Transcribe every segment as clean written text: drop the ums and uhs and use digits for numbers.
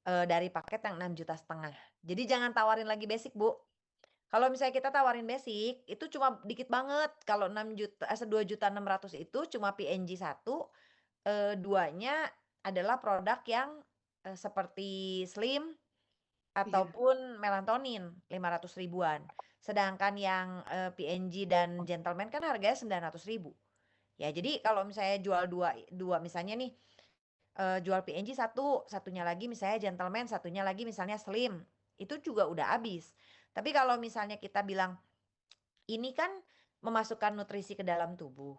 dari paket yang 6,5 juta. Jadi jangan tawarin lagi basic, Bu. Kalau misalnya kita tawarin basic, itu cuma dikit banget. Kalau 2,6 juta itu cuma PNG satu, duanya adalah produk yang, seperti Slim Iya. ataupun Melatonin 500 ribuan. Sedangkan yang, PNG dan Gentleman kan harganya 900 ribu. Ya jadi kalau misalnya jual dua dua misalnya nih, jual PNG satu, satunya lagi misalnya Gentleman, satunya lagi misalnya Slim, itu juga udah habis. Tapi kalau misalnya kita bilang, ini kan memasukkan nutrisi ke dalam tubuh.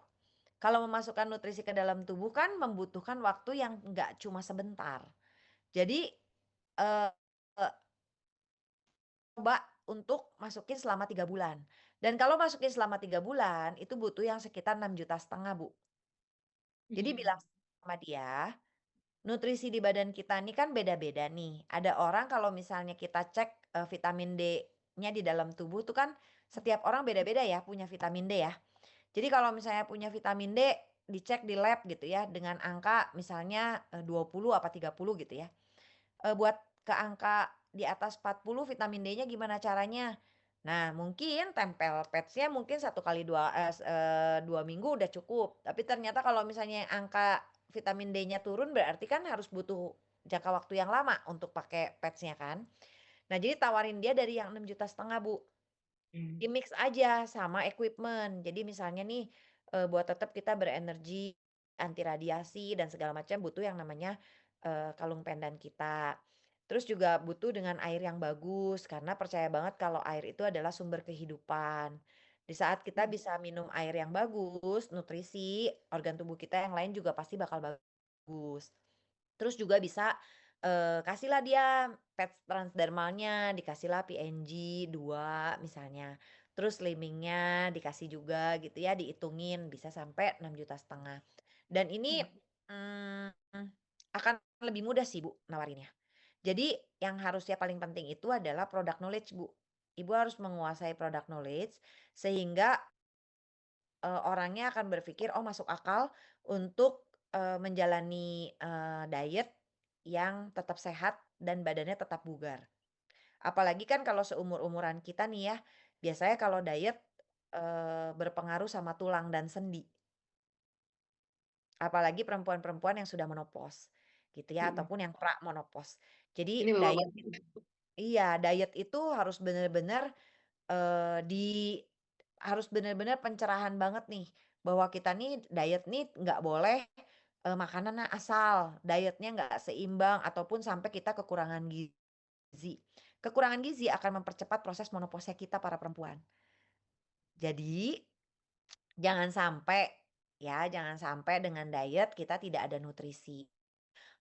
Kalau memasukkan nutrisi ke dalam tubuh kan membutuhkan waktu yang nggak cuma sebentar. Jadi, eee, coba untuk masukin selama 3 bulan. Dan kalau masukin selama 3 bulan, itu butuh yang sekitar 6,5 juta, Bu. Jadi bilang Mhm. sama dia, nutrisi di badan kita nih kan beda-beda nih. Ada orang kalau misalnya kita cek, vitamin D-nya di dalam tubuh tuh kan setiap orang beda-beda ya punya vitamin D ya. Jadi kalau misalnya punya vitamin D, dicek di lab gitu ya dengan angka misalnya, 20 apa 30 gitu ya. Buat ke angka di atas 40 vitamin D-nya gimana caranya? Nah mungkin tempel pads-nya mungkin 2 minggu udah cukup, tapi ternyata kalau misalnya angka vitamin D-nya turun berarti kan harus butuh jangka waktu yang lama untuk pakai pads-nya kan. Nah jadi tawarin dia dari yang 6,5 juta, Bu. Mmm. Di-mix aja sama equipment. Jadi misalnya nih, buat tetap kita berenergi, anti radiasi dan segala macam butuh yang namanya, kalung pendan kita. Terus juga butuh dengan air yang bagus, karena percaya banget kalau air itu adalah sumber kehidupan. Di saat kita Mhm. bisa minum air yang bagus, nutrisi, organ tubuh kita yang lain juga pasti bakal bagus. Terus juga bisa, kasihlah dia pads transdermalnya, dikasihlah PNG 2 misalnya. Terus slimming-nya dikasih juga gitu ya, dihitungin bisa sampai 6,5 juta. Dan ini, Mhm. mmm, akan lebih mudah sih Bu nawarinnya. Jadi yang harusnya paling penting itu adalah product knowledge Bu. Ibu harus menguasai product knowledge sehingga orangnya akan berpikir, "Oh masuk akal untuk, menjalani, diet yang tetap sehat dan badannya tetap bugar." Apalagi kan kalau seumur-umuran kita nih ya, biasanya kalau diet, berpengaruh sama tulang dan sendi, apalagi perempuan-perempuan yang sudah menopause gitu ya, Mhm. ataupun yang pra-menopause. Jadi Ini diet bapak-bapak iya, diet itu harus bener-bener, eee, di harus bener-bener pencerahan banget nih, bahwa kita nih diet nih nggak boleh, makanan asal, dietnya nggak seimbang ataupun sampai kita kekurangan gizi. Kekurangan gizi akan mempercepat proses menopause kita para perempuan. Jadi, jangan sampai ya, jangan sampai dengan diet kita tidak ada nutrisi.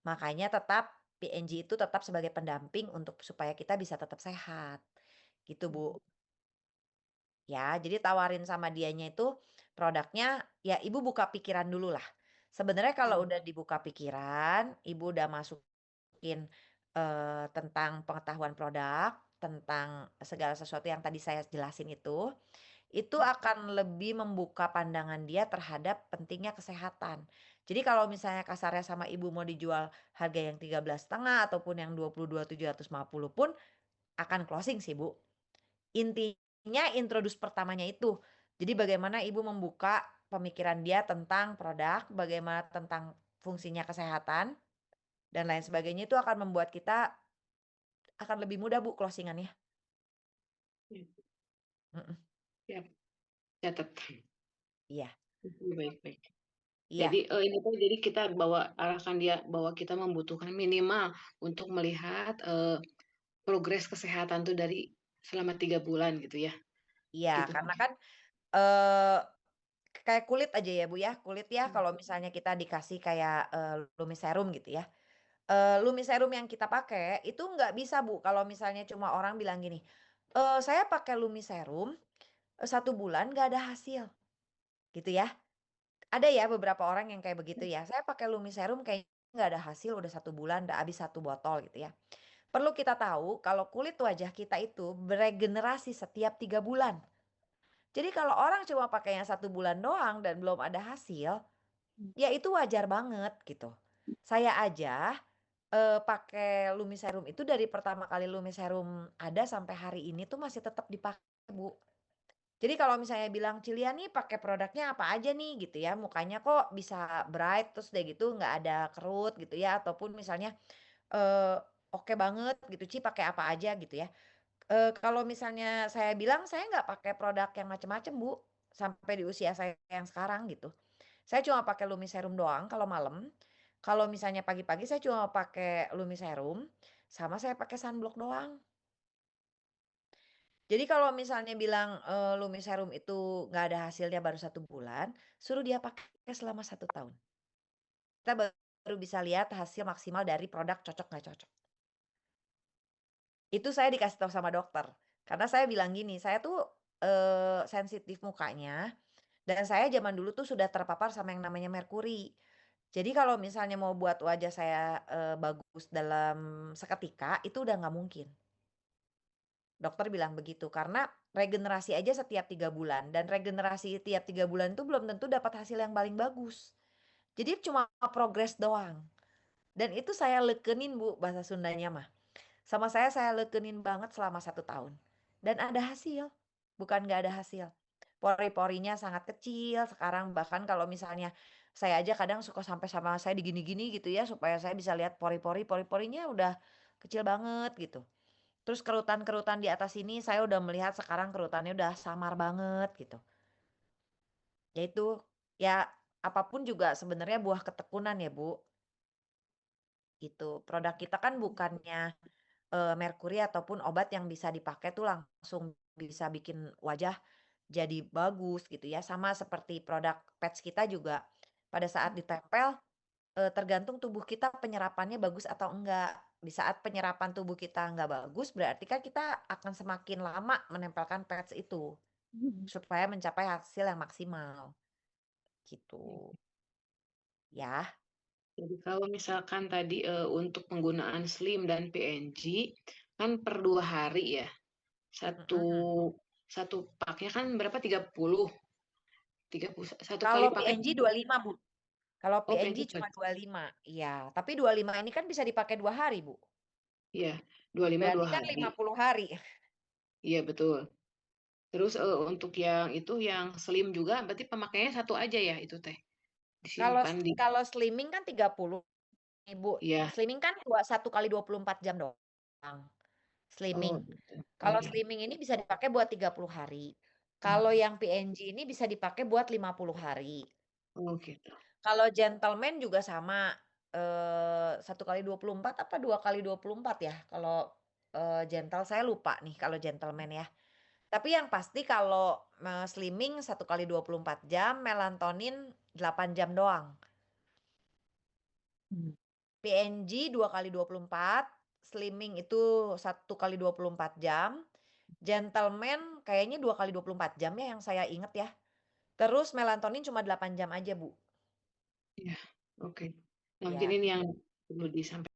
Makanya tetap PNG itu tetap sebagai pendamping untuk supaya kita bisa tetap sehat, gitu Bu. Mhm. Ya, jadi tawarin sama dianya itu produknya, ya Ibu buka pikiran dulu lah. Sebenarnya kalau Mhm. udah dibuka pikiran, Ibu udah masukin, tentang pengetahuan produk, tentang segala sesuatu yang tadi saya jelasin itu Mhm. akan lebih membuka pandangan dia terhadap pentingnya kesehatan. Jadi kalau misalnya kasarnya sama Ibu mau dijual harga yang 13,5 ataupun yang 22.750 pun akan closing sih, Bu. Intinya introduce pertamanya itu. Jadi bagaimana Ibu membuka pemikiran dia tentang produk, bagaimana tentang fungsinya kesehatan, dan lain sebagainya itu akan membuat kita akan lebih mudah Bu closing-annya. Iya. Mhm, Siap, catat. iya Mhm, baik baik. iya Jadi, ini tuh jadi kita arahkan dia bahwa kita membutuhkan minimal untuk melihat, progres kesehatan tuh dari selama 3 bulan gitu ya? iya, Gitu. karena kan, eee, kayak kulit aja ya Bu ya, kulit ya Mhm. kalau misalnya kita dikasih kayak, Lumiserum gitu ya, Lumiserum yang kita pakai itu nggak bisa Bu kalau misalnya cuma orang bilang gini, "Saya pakai Lumiserum, 1 bulan nggak ada hasil." Gitu ya. Ada ya beberapa orang yang kayak begitu ya, "Saya pakai Lumiserum kayaknya nggak ada hasil udah 1 bulan, udah habis 1 botol," gitu ya. Perlu kita tahu kalau kulit wajah kita itu beregenerasi setiap 3 bulan. Jadi kalau orang cuma pakainya 1 bulan doang dan belum ada hasil, Mhm. ya itu wajar banget gitu. Saya aja, pakai Lumiserum itu dari pertama kali Lumiserum ada sampai hari ini tuh masih tetap dipakai, Bu. Jadi kalau misalnya bilang, "Cilia nih pakai produknya apa aja nih?" Gitu ya, "Mukanya kok bisa bright, terus udah gitu nggak ada kerut," gitu ya, ataupun misalnya, eee, "Oke banget gitu, Ci pakai apa aja?" Gitu ya. Kalau misalnya saya bilang, saya nggak pakai produk yang macem-macem, Bu, sampai di usia saya yang sekarang gitu. Saya cuma pakai Lumiserum doang kalau malam. Kalau misalnya pagi-pagi saya cuma pakai Lumiserum, sama saya pakai sunblock doang. Jadi kalau misalnya bilang, Lumiserum itu nggak ada hasilnya baru 1 bulan, suruh dia pakai selama 1 tahun. Kita baru bisa lihat hasil maksimal dari produk cocok nggak cocok. Itu saya dikasih tahu sama dokter. Karena saya bilang gini, saya tuh, sensitif mukanya dan saya zaman dulu tuh sudah terpapar sama yang namanya merkuri. Jadi kalau misalnya mau buat wajah saya, bagus dalam seketika, itu udah nggak mungkin. Dokter bilang begitu, karena regenerasi aja setiap 3 bulan dan regenerasi tiap 3 bulan itu belum tentu dapat hasil yang paling bagus. Jadi cuma progres doang dan itu saya lekenin Bu, bahasa Sundanya mah. Sama saya lekenin banget selama 1 tahun dan ada hasil, bukan nggak ada hasil. Pori-porinya sangat kecil, sekarang bahkan kalau misalnya saya aja kadang suka sampai sama saya digini-gini gitu ya, supaya saya bisa lihat pori-porinya udah kecil banget gitu. Terus kerutan-kerutan di atas sini saya udah melihat sekarang kerutannya udah samar banget gitu. Ya itu, ya apapun juga sebenarnya buah ketekunan ya Bu, gitu. Produk kita kan bukannya merkuri ataupun obat yang bisa dipakai tuh langsung bisa bikin wajah jadi bagus gitu ya, sama seperti produk patch kita juga pada saat ditempel, tergantung tubuh kita penyerapannya bagus atau enggak. Di saat penyerapan tubuh kita nggak bagus, berarti kan kita akan semakin lama menempelkan patch itu, supaya mencapai hasil yang maksimal, gitu. Ya, Jadi kalau misalkan tadi, untuk penggunaan Slim dan PNG, kan per 2 hari ya, satu mhm. satu paknya kan berapa, 30, 1 kali Kalau pakai PNG 25 Bu, kalau oh PNG PNG cuma 25, iya, tapi 25 ini kan bisa dipakai 2 hari Bu. iya, 25 Berarti 2 kan hari. 50 hari. Iya betul. Terus, untuk yang itu, yang Slim juga berarti pemakaiannya satu aja ya itu Teh? Kalau Disimpan di kalau slimming kan 30 nih, Bu. iya, Slimming kan 1 kali 24 jam doang, oh slimming. gitu. Kalau Iya. slimming ini bisa dipakai buat 30 hari. Kalau yang PNG ini bisa dipakai buat 50 hari. Oh gitu. Kalau gentleman juga sama, 1 kali 24 apa 2 kali 24 ya kalau, gentle saya lupa nih kalau gentleman ya. Tapi yang pasti kalau, slimming 1 kali 24 jam, melatonin 8 jam doang. Mmm. PNG 2 kali 24, slimming itu 1 kali 24 jam, gentleman kayaknya 2 kali 24 jam ya yang saya inget ya. Terus melatonin cuma 8 jam aja, Bu. Iya, oke. Nah mungkin Ya. ini yang perlu disampaikan.